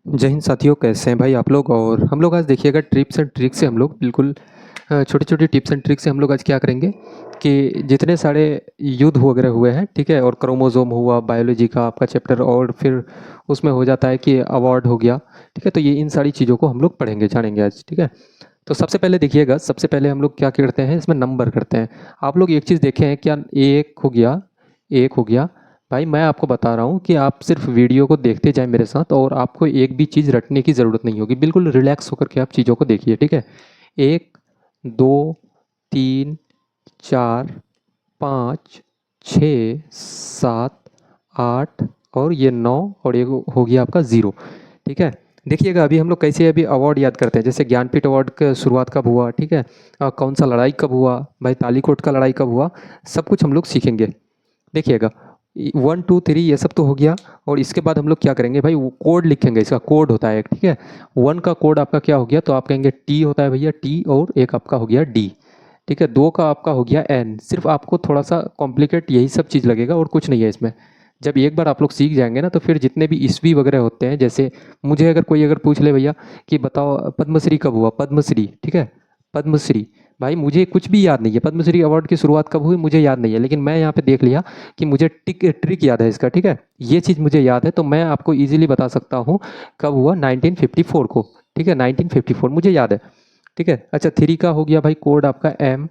जय हिंद साथियों, कैसे हैं भाई आप लोग। और हम लोग आज देखिएगा टिप्स एंड ट्रिक्स से हम लोग बिल्कुल छोटी छोटी टिप्स एंड ट्रिक्स से हम लोग आज क्या करेंगे कि जितने सारे युद्ध वगैरह हुए हैं, ठीक है, और क्रोमोसोम हुआ, बायोलॉजी का आपका चैप्टर, और फिर उसमें हो जाता है कि अवार्ड हो गया, ठीक है। तो ये इन सारी चीज़ों को हम लोग पढ़ेंगे, जानेंगे आज, ठीक है। तो सबसे पहले देखिएगा, सबसे पहले हम लोग क्या करते हैं, इसमें नंबर करते हैं। आप लोग एक चीज़ देखें हैं क्या, एक हो गया, एक हो गया। भाई मैं आपको बता रहा हूँ कि आप सिर्फ वीडियो को देखते जाएं मेरे साथ, और आपको एक भी चीज़ रटने की ज़रूरत नहीं होगी। बिल्कुल रिलैक्स होकर के आप चीज़ों को देखिए, ठीक है। एक, दो, तीन, चार, पाँच, छः, सात, आठ, और ये नौ, और ये हो गया आपका ज़ीरो, ठीक है। देखिएगा अभी हम लोग कैसे अभी अवार्ड याद करते हैं। जैसे ज्ञानपीठ अवार्ड का शुरुआत कब हुआ, ठीक है, कौन सा लड़ाई कब हुआ, भाई तालीकोट का लड़ाई कब हुआ, सब कुछ हम लोग सीखेंगे। देखिएगा 1 2 3 ये सब तो हो गया। और इसके बाद हम लोग क्या करेंगे भाई, वो कोड लिखेंगे, इसका कोड होता है एक, ठीक है। 1 का कोड आपका क्या हो गया, तो आप कहेंगे टी होता है भैया, टी, और एक आपका हो गया डी, ठीक है। 2 का आपका हो गया एन। सिर्फ आपको थोड़ा सा कॉम्प्लिकेट यही सब चीज़ लगेगा और कुछ नहीं है इसमें। जब एक बार आप लोग सीख जाएंगे ना, तो फिर जितने भी ईस्वी वगैरह होते हैं, जैसे मुझे अगर कोई अगर पूछ ले भैया कि बताओ पद्मश्री कब हुआ, पद्मश्री, ठीक है, पद्मश्री, भाई मुझे कुछ भी याद नहीं है, पद्मश्री अवार्ड की शुरुआत कब हुई मुझे याद नहीं है, लेकिन मैं यहाँ पे देख लिया कि मुझे ट्रिक याद है इसका, ठीक है। ये चीज़ मुझे याद है, तो मैं आपको इजीली बता सकता हूँ कब हुआ, 1954 को, ठीक है, 1954 मुझे याद है, ठीक है। अच्छा 3 का हो गया भाई कोड आपका एम,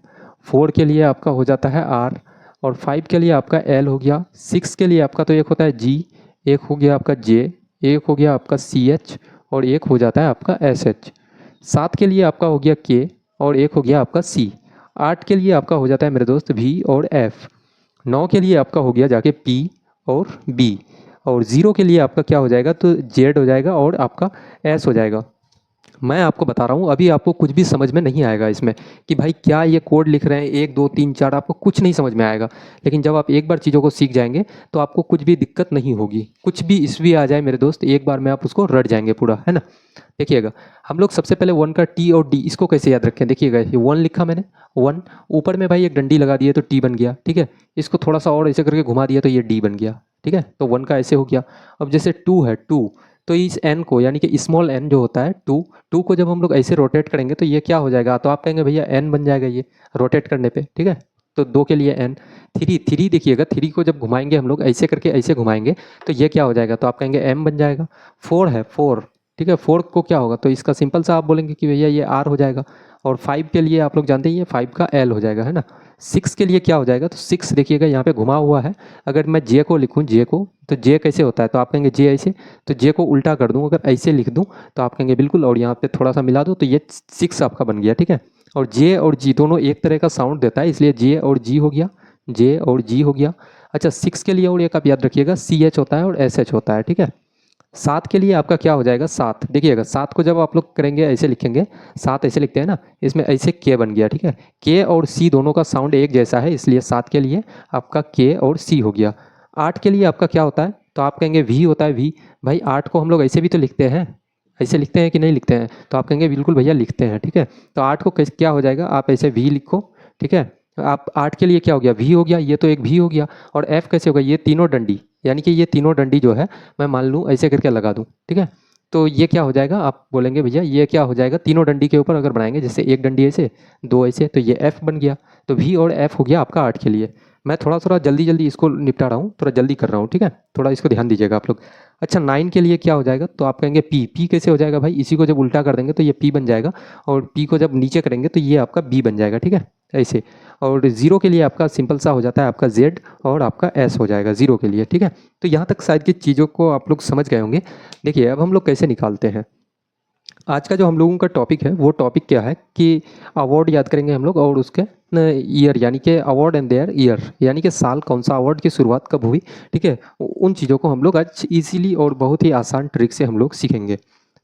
4 के लिए आपका हो जाता है आर, और 5 के लिए आपका एल हो गया, 6 के लिए आपका तो एक होता है जी, एक हो गया आपका जे, एक हो गया आपका सी एच, और एक हो जाता है आपका एस एच। 7 के लिए आपका हो गया के, और एक हो गया आपका सी। 8 के लिए आपका हो जाता है मेरे दोस्त वी और एफ। 9 के लिए आपका हो गया जाके पी और बी। और 0 के लिए आपका क्या हो जाएगा, तो जेड हो जाएगा, और आपका एस हो जाएगा। मैं आपको बता रहा हूँ, अभी आपको कुछ भी समझ में नहीं आएगा इसमें कि भाई क्या ये कोड लिख रहे हैं, 1 2 3 4, आपको कुछ नहीं समझ में आएगा। लेकिन जब आप एक बार चीज़ों को सीख जाएंगे, तो आपको कुछ भी दिक्कत नहीं होगी। कुछ भी ईस्वी आ जाए मेरे दोस्त, एक बार में आप उसको रट जाएंगे पूरा, है ना। देखिएगा हम लोग सबसे पहले 1 का टी और डी, इसको कैसे याद रखें। देखिएगा ये 1 लिखा मैंने, 1, ऊपर में भाई एक डंडी लगा दिए तो टी बन गया, ठीक है। इसको थोड़ा सा और ऐसे करके घुमा दिया तो ये डी बन गया, ठीक है। तो 1 का ऐसे हो गया। अब जैसे 2 है, 2, तो इस एन को, यानी कि स्मॉल एन जो होता है 2, 2 को जब हम लोग ऐसे रोटेट करेंगे तो ये क्या हो जाएगा, तो आप कहेंगे भैया एन बन जाएगा ये रोटेट करने पे, ठीक है। तो 2 के लिए एन। 3, 3 देखिएगा, 3 को जब घुमाएंगे हम लोग ऐसे करके, ऐसे घुमाएंगे तो ये क्या हो जाएगा, तो आप कहेंगे एम बन जाएगा। 4 है, 4, ठीक है, 4 को क्या होगा, तो इसका सिंपल सा आप बोलेंगे कि भैया ये आर हो जाएगा। और 5 के लिए आप लोग जानते ही हैं, 5 का एल हो जाएगा, है ना। 6 के लिए क्या हो जाएगा, तो 6 देखिएगा यहाँ पे घुमा हुआ है। अगर मैं जे को लिखूँ, जे को, तो जे कैसे होता है, तो आप कहेंगे जे ऐसे, तो जे को उल्टा कर दूँ, अगर ऐसे लिख दूँ तो आप कहेंगे बिल्कुल, और यहाँ पे थोड़ा सा मिला दो तो ये 6 आपका बन गया, ठीक है। और जे और जी दोनों एक तरह का साउंड देता है, इसलिए जे और जी हो गया, जे और जी हो गया। अच्छा 6 के लिए और एक आप याद रखिएगा, सी एच होता है और एस एच होता है, ठीक है। 7 के लिए आपका क्या हो जाएगा, 7, देखिएगा 7 को जब आप लोग करेंगे ऐसे लिखेंगे, 7 ऐसे लिखते हैं ना, इसमें ऐसे के बन गया, ठीक है। के और सी दोनों का साउंड एक जैसा है, इसलिए 7 के लिए आपका के और सी हो गया। 8 के लिए आपका क्या होता है, तो आप कहेंगे वी होता है, वी। भाई 8 को हम लोग ऐसे भी तो लिखते हैं, ऐसे लिखते हैं कि नहीं लिखते हैं, तो आप कहेंगे बिल्कुल भैया लिखते हैं, ठीक है। तो 8 को क्या हो जाएगा, आप ऐसे वी लिखो, ठीक है। आप 8 के लिए क्या हो गया, वी हो गया, ये तो एक वी हो गया। और एफ कैसे होगा, ये तीनों डंडी, यानी कि ये तीनों डंडी जो है मैं मान लूँ ऐसे करके लगा दूँ, ठीक है। तो ये क्या हो जाएगा, आप बोलेंगे भैया ये क्या हो जाएगा, तीनों डंडी के ऊपर अगर बनाएंगे, जैसे एक डंडी ऐसे, दो ऐसे, तो ये एफ बन गया। तो वी और एफ हो गया आपका 8 के लिए। मैं थोड़ा थोड़ा जल्दी जल्दी इसको निपटा रहा हूँ, थोड़ा जल्दी कर रहा हूँ, ठीक है, थोड़ा इसको ध्यान दीजिएगा आप लोग। अच्छा 9 के लिए क्या हो जाएगा, तो आप कहेंगे पी, पी कैसे हो जाएगा भाई, इसी को जब उल्टा कर देंगे तो ये पी बन जाएगा, और पी को जब नीचे करेंगे तो ये आपका बी बन जाएगा, ठीक है, ऐसे। और 0 के लिए आपका सिंपल सा हो जाता है आपका जेड, और आपका एस हो जाएगा 0 के लिए, ठीक है। तो यहाँ तक शायद की चीज़ों को आप लोग समझ गए होंगे। देखिए अब हम लोग कैसे निकालते हैं। आज का जो हम लोगों का टॉपिक है, वो टॉपिक क्या है कि अवार्ड याद करेंगे हम लोग, और उसके ईयर, यानी कि अवार्ड एंड देयर ईयर, यानी कि साल कौन सा, अवार्ड की शुरुआत कब हुई, ठीक है। उन चीज़ों को हम लोग आज इजीली और बहुत ही आसान ट्रिक से हम लोग सीखेंगे,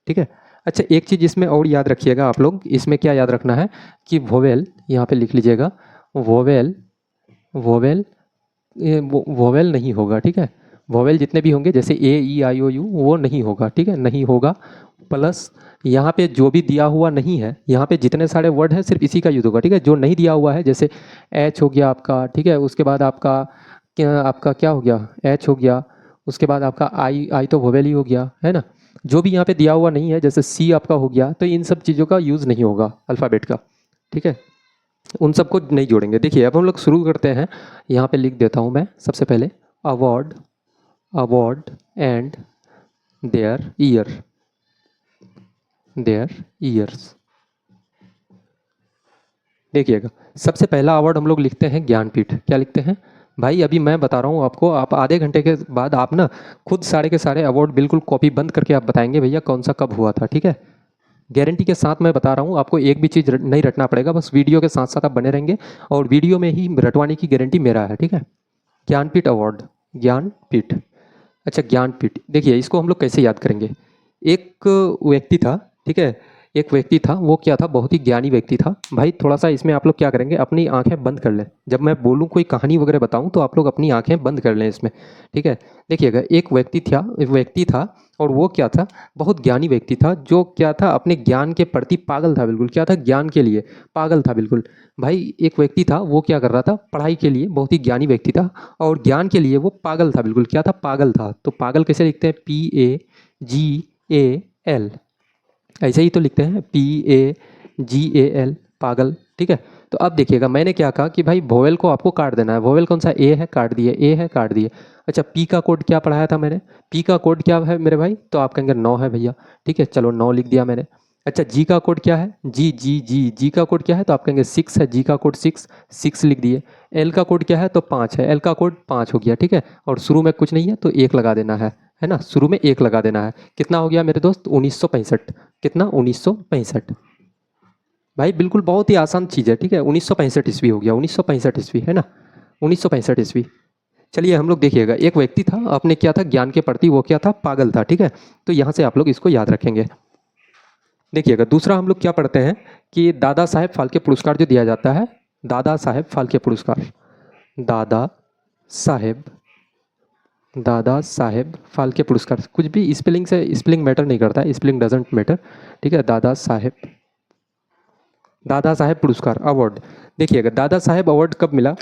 ठीक है। अच्छा एक चीज़ इसमें और याद रखिएगा आप लोग, इसमें क्या याद रखना है कि वोवेल, यहाँ पे लिख लीजिएगा, वोवेल, वोवेल, ये वोवेल नहीं होगा, ठीक है। वोवेल जितने भी होंगे, जैसे ए ई आई ओ यू, वो नहीं होगा, ठीक है, नहीं होगा। प्लस यहाँ पे जो भी दिया हुआ नहीं है, यहाँ पे जितने सारे वर्ड हैं सिर्फ इसी का यूज़ होगा, ठीक है। जो नहीं दिया हुआ है, जैसे एच हो गया आपका, ठीक है, उसके बाद आपका क्या हो गया, एच हो गया, उसके बाद आपका आई, आई तो वोवेल ही हो गया, है ना। जो भी यहाँ पे दिया हुआ नहीं है, जैसे सी आपका हो गया, तो इन सब चीज़ों का यूज़ नहीं होगा अल्फ़ाबेट का, ठीक है, उन सबको नहीं जोड़ेंगे। देखिए अब हम लोग शुरू करते हैं। यहाँ पे लिख देता हूँ मैं सबसे पहले award, award and their year, their years. देखिएगा सबसे पहला अवार्ड हम लोग लिखते हैं ज्ञानपीठ। क्या लिखते हैं भाई, अभी मैं बता रहा हूँ आपको, आप आधे घंटे के बाद आप ना खुद सारे के सारे अवार्ड बिल्कुल कॉपी बंद करके आप बताएंगे भैया कौन सा कब हुआ था, ठीक है। गारंटी के साथ मैं बता रहा हूँ आपको, एक भी चीज़ नहीं रटना पड़ेगा, बस वीडियो के साथ साथ आप बने रहेंगे और वीडियो में ही रटवाने की गारंटी मेरा है, ठीक है। ज्ञानपीठ अवार्ड, ज्ञानपीठ। अच्छा ज्ञानपीठ, देखिए इसको हम लोग कैसे याद करेंगे। एक व्यक्ति था, ठीक है, एक व्यक्ति था, वो क्या था, बहुत ही ज्ञानी व्यक्ति था। भाई थोड़ा सा इसमें आप लोग क्या करेंगे, अपनी आंखें बंद कर लें। जब मैं बोलूँ कोई कहानी वगैरह बताऊँ तो आप लोग अपनी आंखें बंद कर लें इसमें, ठीक है। देखिएगा एक व्यक्ति था और वो क्या था, बहुत ज्ञानी व्यक्ति था, जो क्या था अपने ज्ञान के प्रति पागल था, बिल्कुल क्या था, ज्ञान के लिए पागल था बिल्कुल। भाई एक व्यक्ति था, वो क्या कर रहा था, पढ़ाई के लिए बहुत ही ज्ञानी व्यक्ति था और ज्ञान के लिए वो पागल था बिल्कुल, क्या था, पागल था। तो पागल कैसे लिखते हैं, PAGAL, ऐसे ही तो लिखते हैं PAGAL, पागल, ठीक है। तो अब देखिएगा मैंने क्या कहा कि भाई वोवेल को आपको काट देना है। वोवेल कौन सा, ए है, काट दिए, ए है, काट दिए। अच्छा पी का कोड क्या पढ़ाया था मैंने, पी का कोड क्या है मेरे भाई, तो आप कहेंगे 9 है भैया, ठीक है, चलो 9 लिख दिया मैंने। अच्छा जी का कोड क्या है, जी का कोड क्या है, तो आप कहेंगे 6 है, जी का कोड 6 लिख दिए। एल का कोड क्या है, तो 5 है, एल का कोड 5 हो गया, ठीक है। और शुरू में कुछ नहीं है तो 1 लगा देना है ना, शुरू में 1 लगा देना है। कितना हो गया मेरे दोस्त, 1965। कितना, 1965। भाई बिल्कुल बहुत ही आसान चीज़ है, ठीक है। 1965 ईस्वी हो गया, 1965 ईस्वी, है ना, 1965 ईस्वी। चलिए हम लोग देखिएगा, एक व्यक्ति था, अपने क्या था, ज्ञान के प्रति वो क्या था, पागल था, ठीक है। तो यहाँ से आप लोग इसको याद रखेंगे। देखिएगा दूसरा हम लोग क्या पढ़ते हैं कि दादा साहेब फाल्के पुरस्कार जो दिया जाता है, दादा साहेब फाल्के पुरस्कार, दादा साहेब, दादा साहेब फाल्के पुरस्कार, कुछ भी स्पेलिंग से, स्पेलिंग मैटर नहीं करता है, स्पेलिंग डजेंट मैटर, ठीक है। दादा साहेब, दादा साहेब पुरस्कार अवार्ड। देखिएगा दादा साहेब अवार्ड कब मिला,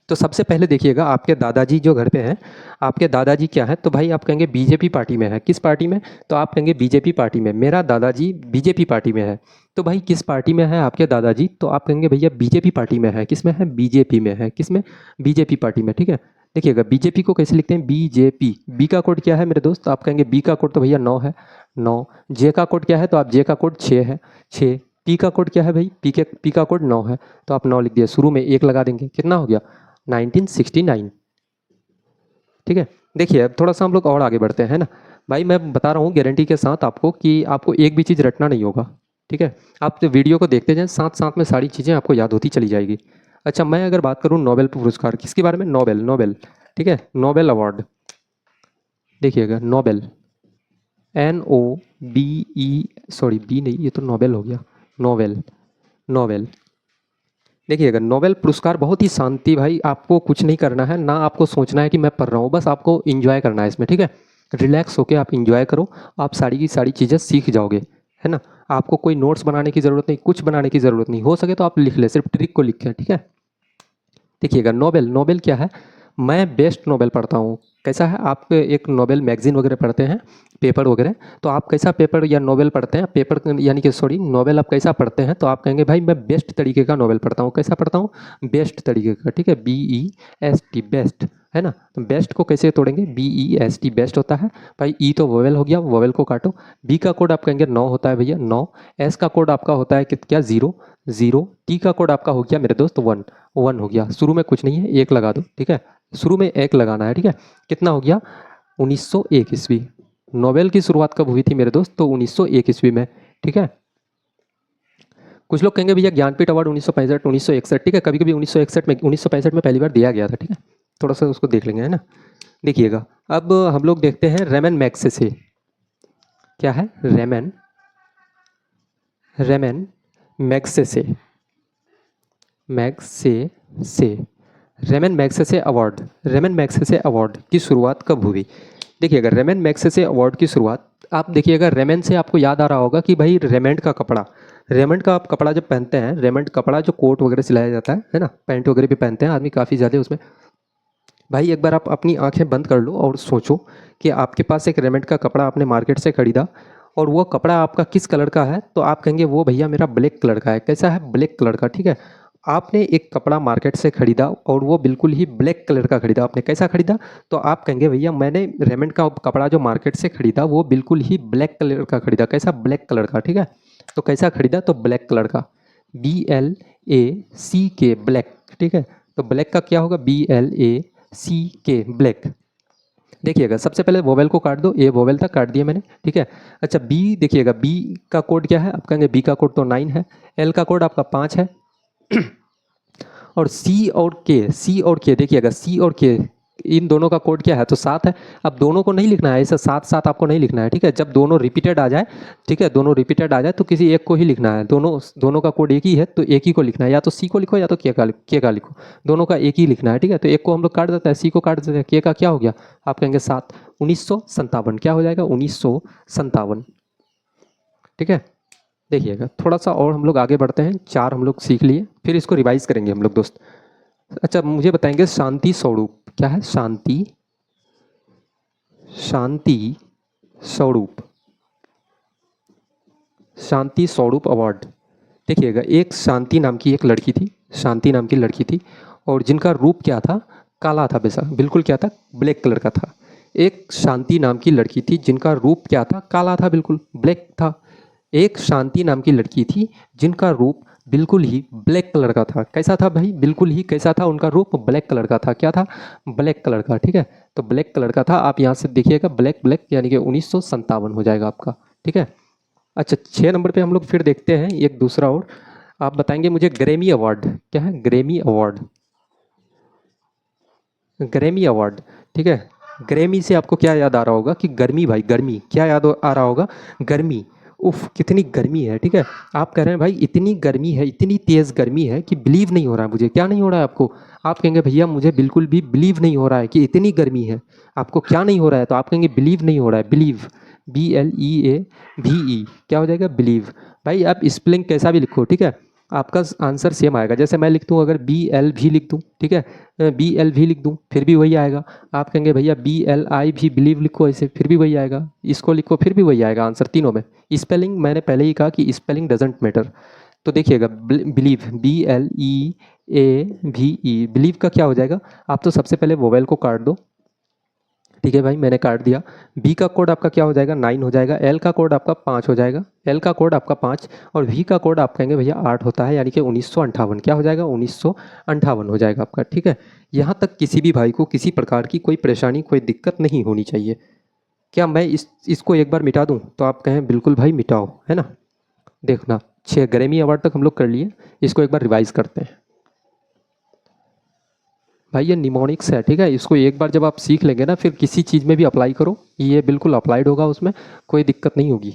तो सबसे पहले देखिएगा आपके दादाजी जो घर पे हैं, आपके दादाजी क्या है, तो भाई आप कहेंगे बीजेपी पार्टी में है। किस पार्टी में, तो आप कहेंगे बीजेपी पार्टी में, मेरा दादाजी बीजेपी पार्टी में है। तो भाई किस पार्टी में है आपके दादाजी, तो आप कहेंगे भैया बीजेपी पार्टी में है। किस में है, बीजेपी में है। किस में, बीजेपी पार्टी में, ठीक है। देखिएगा बीजेपी को कैसे लिखते हैं, बीजेपी। बी का कोड क्या है मेरे दोस्त, आप कहेंगे बी का कोड तो भैया 9 है, 9। जे का कोड क्या है, तो आप जे का कोड 6 है, 6। पी का कोड क्या है भाई, पी का कोड 9 है, तो आप 9 लिख दिए, शुरू में 1 लगा देंगे। कितना हो गया, 1969, ठीक है। देखिए अब थोड़ा सा हम लोग और आगे बढ़ते हैं ना। भाई मैं बता रहा हूँ गारंटी के साथ आपको कि आपको एक भी चीज़ रटना नहीं होगा, ठीक है। आप तो वीडियो को देखते जाएं, साथ साथ में सारी चीज़ें आपको याद होती चली जाएगी। अच्छा मैं अगर बात करूँ नोबेल पुरस्कार, किसके बारे में, नोबेल, नोबेल, ठीक है, नोबेल अवार्ड। देखिएगा नोबेल, NOBE, सॉरी बी नहीं, ये तो नोबेल हो गया, नोबेल, नोबेल। देखिएगा नोबेल पुरस्कार बहुत ही शांति, भाई आपको कुछ नहीं करना है, ना आपको सोचना है कि मैं पढ़ रहा हूँ, बस आपको इंजॉय करना है इसमें, ठीक है। रिलैक्स होके आप इंजॉय करो, आप सारी की सारी चीज़ें सीख जाओगे, है ना। आपको कोई नोट्स बनाने की ज़रूरत नहीं, कुछ बनाने की ज़रूरत नहीं, हो सके तो आप लिख ले, सिर्फ ट्रिक को लिखें, ठीक है। देखिएगा नोबेल, नोबेल क्या है, मैं बेस्ट नोबेल पढ़ता हूँ। कैसा है, आप एक नोबेल मैगजीन वगैरह पढ़ते हैं, पेपर वगैरह, तो आप कैसा पेपर या नोबेल पढ़ते हैं, पेपर यानी कि सॉरी नोबेल आप कैसा पढ़ते हैं, तो आप कहेंगे भाई मैं बेस्ट तरीके का नोबेल पढ़ता हूँ। कैसा पढ़ता हूँ, बेस्ट तरीके का, ठीक है, BEST, बेस्ट, है ना। तो बेस्ट को कैसे तोड़ेंगे, BEST, बेस्ट होता है भाई। ई तो वोवेल हो गया, वोवेल को काटो। बी का कोड आप कहेंगे 9 होता है भैया, 9। एस का कोड आपका होता है क्या, 0, 0। टी का कोड आपका हो गया मेरे दोस्त 1, 1 हो गया। शुरू में कुछ नहीं है, 1 लगा दो, ठीक है, शुरू में 1 लगाना है, ठीक है। कितना हो गया, 1901 ईस्वी। नोबेल की शुरुआत कब हुई थी मेरे दोस्त, तो 1901 ईस्वी में, ठीक है। कुछ लोग कहेंगे भैया ज्ञानपीठ अवार्ड 1965, 1961, ठीक है, कभी कभी 1961 में, 1965 में पहली बार दिया गया था, ठीक है। थोड़ा सा उसको देख लेंगे, है ना। देखिएगा अब हम लोग देखते हैं रेमन मैग्सेसे। क्या है, Ramon, Ramon Magsaysay, Magsaysay, Ramon Magsaysay award. Ramon Magsaysay award की शुरुआत कब हुई, देखिएगा रेमन मैग्सेसे अवार्ड की शुरुआत, आप देखिएगा रेमन से आपको याद आ रहा होगा कि भाई रेमंड का कपड़ा, रेमंड का आप कपड़ा जब पहनते हैं, रेमंड कपड़ा जो कोट वगैरह सिलाया जाता है ना, पैंट वगैरह भी पहनते हैं आदमी काफ़ी ज़्यादा उसमें, भाई एक बार आप अपनी आंखें बंद कर लो और सोचो कि आपके पास एक रेमंड का कपड़ा आपने मार्केट से खरीदा और वो कपड़ा आपका किस कलर का है, तो आप कहेंगे वो भैया मेरा ब्लैक कलर का है। कैसा है? ब्लैक कलर का, ठीक है। आपने एक कपड़ा मार्केट से खरीदा और वो बिल्कुल ही ब्लैक कलर का खरीदा। आपने कैसा खरीदा? तो आप कहेंगे भैया मैंने रेमंड का कपड़ा जो मार्केट से खरीदा वो बिल्कुल ही ब्लैक कलर का खरीदा। कैसा? ब्लैक कलर का, ठीक है। तो कैसा खरीदा? तो ब्लैक कलर का, BLACK, ब्लैक, ठीक है। तो ब्लैक का क्या होगा? BLACK, black. देखिएगा सबसे पहले वोवेल को काट दो, ए वोवेल तक काट दिया मैंने, ठीक है। अच्छा बी देखिएगा, बी का कोड क्या है? आप कहेंगे बी का कोड तो 9 है, एल का कोड आपका 5 है और सी और के देखिएगा, सी और के इन दोनों का कोड क्या है? तो 7 है। अब दोनों को नहीं लिखना है ऐसा साथ साथ, आपको नहीं लिखना है, ठीक है। जब दोनों रिपीटेड आ जाए, ठीक है, दोनों रिपीटेड आ जाए तो किसी एक को ही लिखना है। दोनों दोनों का कोड एक ही है तो एक ही को लिखना है, या तो सी को लिखो या तो के का लिखो, दोनों का एक ही लिखना है, ठीक है। तो एक को हम लोग काट देते हैं, सी को काट देते हैं, के का क्या हो गया? आप कहेंगे 7, 1957 क्या हो जाएगा? 1957, ठीक है। देखिएगा थोड़ा सा और हम लोग आगे बढ़ते हैं, 4 हम लोग सीख लिए, फिर इसको रिवाइज करेंगे हम लोग दोस्त। अच्छा मुझे बताएंगे शांति स्वरूप क्या है? शांति, शांति स्वरूप, शांति स्वरूप अवार्ड। देखिएगा एक शांति नाम की एक लड़की थी, शांति नाम की लड़की थी और जिनका रूप क्या था? काला था, बेसा बिल्कुल क्या था? ब्लैक कलर का था। एक शांति नाम की लड़की थी जिनका रूप क्या था? काला था, बिल्कुल ब्लैक था। एक शांति नाम की लड़की थी जिनका रूप बिल्कुल ही ब्लैक कलर का था। कैसा था भाई? बिल्कुल ही कैसा था? उनका रूप ब्लैक कलर का था। क्या था? ब्लैक कलर का, ठीक है। तो ब्लैक कलर का था। आप यहाँ से देखिएगा ब्लैक ब्लैक यानी कि 1957 हो जाएगा आपका, ठीक है। अच्छा 6 नंबर पे हम लोग फिर देखते हैं एक दूसरा और। आप बताएंगे मुझे ग्रैमी अवार्ड क्या है? ग्रैमी अवार्ड, ग्रैमी अवार्ड, ठीक है। ग्रैमी से आपको क्या याद आ रहा होगा? कि गर्मी भाई, गर्मी। क्या याद आ रहा होगा? गर्मी। उफ कितनी गर्मी है, ठीक है। आप कह रहे हैं भाई इतनी गर्मी है, इतनी तेज़ गर्मी है कि बिलीव नहीं हो रहा है मुझे। क्या नहीं हो रहा है आपको? आप कहेंगे भैया मुझे बिल्कुल भी बिलीव नहीं हो रहा है कि इतनी गर्मी है। आपको क्या नहीं हो रहा है? तो आप कहेंगे बिलीव नहीं हो रहा है, बिलीव, BLEAVE, क्या हो जाएगा? बिलीव। भाई आप स्पेलिंग कैसा भी लिखो, ठीक है, आपका आंसर सेम आएगा। जैसे मैं लिख दूँ, अगर BL भी लिख दूँ, ठीक है, BL भी लिख दूँ फिर भी वही आएगा। आप कहेंगे भैया BLI भी बिलीव लिखो ऐसे, फिर भी वही आएगा। इसको लिखो फिर भी वही आएगा आंसर तीनों में। स्पेलिंग मैंने पहले ही कहा कि स्पेलिंग डजेंट मैटर। तो देखिएगा बिलीव, BLEAVE, बिलीव का क्या हो जाएगा? आप तो सबसे पहले वोवेल को काट दो, ठीक है भाई मैंने काट दिया। बी का कोड आपका क्या हो जाएगा? 9 हो जाएगा। एल का कोड आपका 5 हो जाएगा, एल का कोड आपका 5 और वी का कोड आप कहेंगे भैया 8 होता है, यानी कि 1958। क्या हो जाएगा? 1958 हो जाएगा आपका, ठीक है। यहाँ तक किसी भी भाई को किसी प्रकार की कोई परेशानी, कोई दिक्कत नहीं होनी चाहिए। क्या मैं इसको एक बार मिटा दूँ? तो आप कहें बिल्कुल भाई मिटाओ, है ना। देखना 6 ग्रैमी अवार्ड तक हम लोग कर लिए, इसको एक बार रिवाइज करते हैं। भाई ये निमोनिक्स है, ठीक है। इसको एक बार जब आप सीख लेंगे ना, फिर किसी चीज़ में भी अप्लाई करो, ये बिल्कुल अप्लाइड होगा, उसमें कोई दिक्कत नहीं होगी।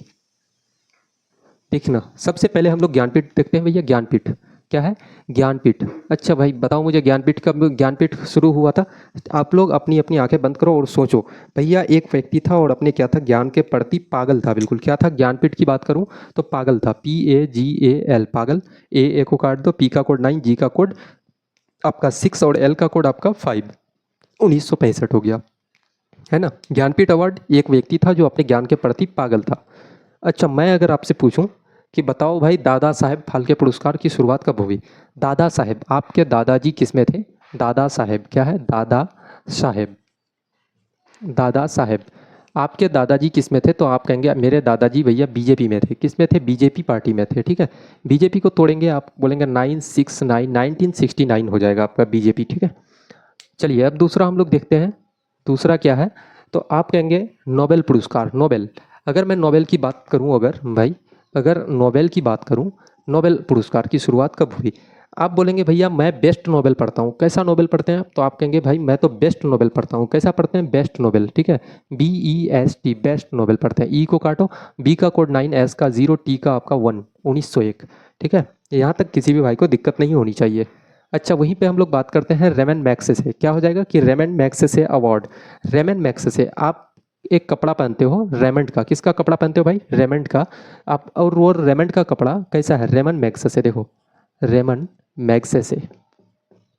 देखना सबसे पहले हम लोग ज्ञानपीठ देखते हैं भैया। ज्ञानपीठ क्या है? ज्ञानपीठ। अच्छा भाई बताओ मुझे ज्ञानपीठ कब ज्ञानपीठ शुरू हुआ था? आप लोग अपनी अपनी आंखें बंद करो और सोचो। भैया एक व्यक्ति था और अपने क्या था? ज्ञान के प्रति पागल था, बिल्कुल। क्या था? ज्ञानपीठ की बात करूं तो पागल था, PAGAL, पागल। ए को काट दो, पी का कोड 9, जी का कोड आपका 6 और एल का कोड आपका 5, 1965 हो गया, है ना। ज्ञानपीठ अवार्ड, एक व्यक्ति था जो अपने ज्ञान के प्रति पागल था। अच्छा मैं अगर आपसे पूछूं कि बताओ भाई दादा साहेब फाल्के पुरस्कार की शुरुआत कब हुई? दादा साहेब, आपके दादाजी किसमें थे? दादा साहेब क्या है? दादा साहेब, दादा साहेब आपके दादाजी किस में थे? तो आप कहेंगे मेरे दादाजी भैया बीजेपी में थे। किस में थे? बीजेपी पार्टी में थे, ठीक है। बीजेपी को तोड़ेंगे, आप बोलेंगे 969, 1969 हो जाएगा आपका बीजेपी, ठीक है। चलिए अब दूसरा हम लोग देखते हैं। दूसरा क्या है? तो आप कहेंगे नोबेल पुरस्कार, नोबेल। अगर मैं नोबेल की बात करूं, अगर भाई अगर नोबेल की बात करूं, नोबेल पुरस्कार की शुरुआत कब हुई? आप बोलेंगे भैया मैं बेस्ट नोबेल पढ़ता हूँ। कैसा नोबेल पढ़ते हैं आप? तो आप कहेंगे भाई मैं तो बेस्ट नोबेल पढ़ता हूँ। कैसा पढ़ते हैं? बेस्ट नोबेल, ठीक है। BEST, बेस्ट नोबेल पढ़ते हैं। ई को काटो, बी का कोड 9, एस का 0, टी का आपका 1, 1901, ठीक है। यहाँ तक किसी भी भाई को दिक्कत नहीं होनी चाहिए। अच्छा वहीं पे हम लोग बात करते हैं रेमन मैग्सेसे। क्या हो जाएगा? कि Ramon Magsaysay award. Ramon Magsaysay, आप एक कपड़ा पहनते हो रेमंड का। किसका कपड़ा पहनते हो भाई? रेमंड का। आप और वो रेमंड का कपड़ा कैसा है? रेमन मैग्सेसे, देखो रेमन मैग्सेसे,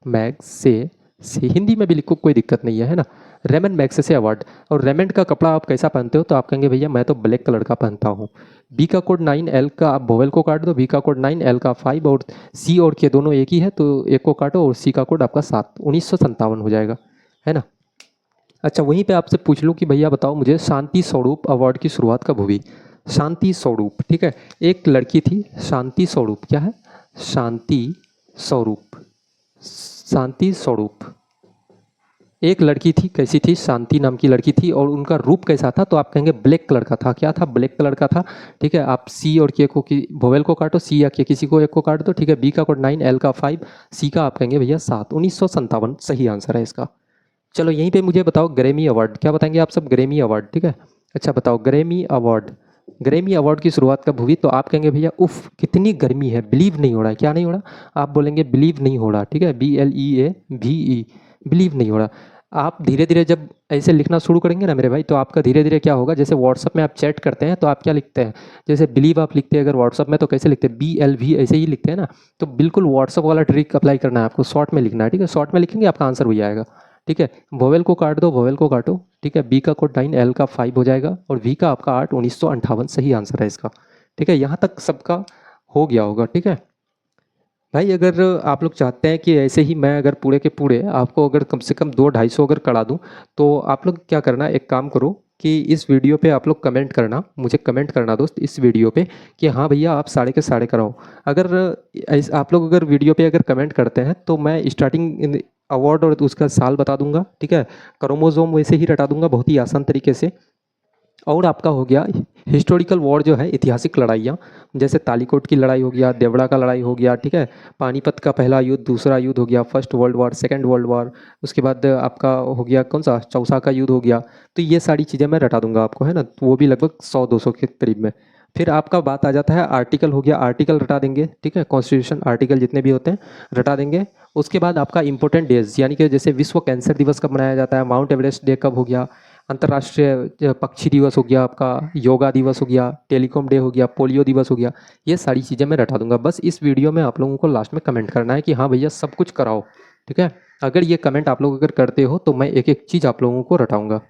मैग्सेसे से हिंदी में भी लिखो, कोई दिक्कत नहीं है ना। Ramon Magsaysay award. और रेमंड का कपड़ा आप कैसा पहनते हो, तो आप कहेंगे भैया मैं तो ब्लैक कलर का पहनता हूँ। बी का कोड 9, एल का आप वोवेल को काट दो, बी का कोड 9, एल का 5, और सी और के दोनों एक ही है तो एक को काटो, और सी का कोड आपका 7, 1957 हो जाएगा, है ना। अच्छा, वहीं पे आपसे पूछ लूँ कि भैया बताओ मुझे शांति स्वरूप अवार्ड की शुरुआत कब हुई। शांति स्वरूप, ठीक है। एक लड़की थी शांति स्वरूप, क्या है, शांति स्वरूप, शांति स्वरूप। एक लड़की थी, कैसी थी, शांति नाम की लड़की थी, और उनका रूप कैसा था, तो आप कहेंगे ब्लैक कलर का था। क्या था, ब्लैक कलर का था, ठीक है। आप सी और के को की वोवेल को काटो, सी या के किसी को एक को काट दो, ठीक है। बी का कोड 9, एल का 5, सी का आप कहेंगे भैया 7, 1957 सही आंसर है इसका। चलो यहीं पे मुझे बताओ ग्रैमी अवार्ड, क्या बताएंगे आप सब, ग्रैमी अवार्ड, ठीक है। अच्छा बताओ ग्रैमी अवार्ड, ग्रैमी अवार्ड की शुरुआत कब हुई, तो आप कहेंगे भैया उफ कितनी गर्मी है, बिलीव नहीं हो रहा है, क्या नहीं हो रहा, आप बोलेंगे बिलीव नहीं हो रहा, ठीक है, BLEAVE, बिलीव नहीं हो रहा। आप धीरे धीरे जब ऐसे लिखना शुरू करेंगे ना मेरे भाई, तो आपका धीरे धीरे क्या होगा, जैसे व्हाट्सअप में आप चैट करते हैं तो आप क्या लिखते हैं, जैसे बिलीव आप लिखते हैं अगर व्हाट्सअप में तो कैसे लिखते हैं, BLV ऐसे ही लिखते हैं ना। तो बिल्कुल व्हाट्सअप वाला ट्रिक अप्लाई करना है आपको, शॉर्ट में लिखना है, ठीक है। शॉर्ट में लिखेंगे आपका आंसर वही आएगा, ठीक है। वोवेल को काट दो, वोवेल को काटो, ठीक है। बी का कोड 9, एल का 5 हो जाएगा, और वी का आपका 8, 1958 सही आंसर है इसका, ठीक है। यहाँ तक सबका हो गया होगा, ठीक है भाई। अगर आप लोग चाहते हैं कि ऐसे ही मैं अगर पूरे के पूरे आपको अगर कम से कम 200-250 अगर करा दूं, तो आप लोग क्या करना, एक काम करो कि इस वीडियो पे आप लोग कमेंट करना, मुझे कमेंट करना दोस्त इस वीडियो पे कि हाँ भैया आप साढ़े के साढ़े कराओ। अगर आप लोग अगर वीडियो पे अगर कमेंट करते हैं तो मैं स्टार्टिंग अवार्ड और उसका साल बता दूंगा, ठीक है। क्रोमोसोम वैसे ही रटा दूंगा बहुत ही आसान तरीके से। और आपका हो गया हिस्टोरिकल वॉर जो है, ऐतिहासिक लड़ाइयाँ, जैसे तालीकोट की लड़ाई हो गया, देवड़ा का लड़ाई हो गया, ठीक है। पानीपत का पहला युद्ध, दूसरा युद्ध हो गया, first world war, second world war, उसके बाद आपका हो गया कौन सा, चौसा का युद्ध हो गया। तो ये सारी चीज़ें मैं रटा दूंगा आपको, है ना। तो वो भी लगभग 100-200 के करीब में। फिर आपका बात आ जाता है आर्टिकल हो गया, आर्टिकल रटा देंगे, ठीक है। कॉन्स्टिट्यूशन आर्टिकल जितने भी होते हैं रटा देंगे। उसके बाद आपका इंपॉर्टेंट डेज, यानी कि जैसे विश्व कैंसर दिवस कब मनाया जाता है, माउंट एवरेस्ट डे कब हो गया, अंतर्राष्ट्रीय पक्षी दिवस हो गया आपका, योगा दिवस हो गया, टेलीकॉम डे हो गया, पोलियो दिवस हो गया। ये सारी चीज़ें मैं रटा दूंगा। बस इस वीडियो में आप लोगों को लास्ट में कमेंट करना है कि हाँ भैया सब कुछ कराओ, ठीक है। अगर ये कमेंट आप लोग अगर करते हो तो मैं एक एक चीज़ आप लोगों को रटाऊंगा।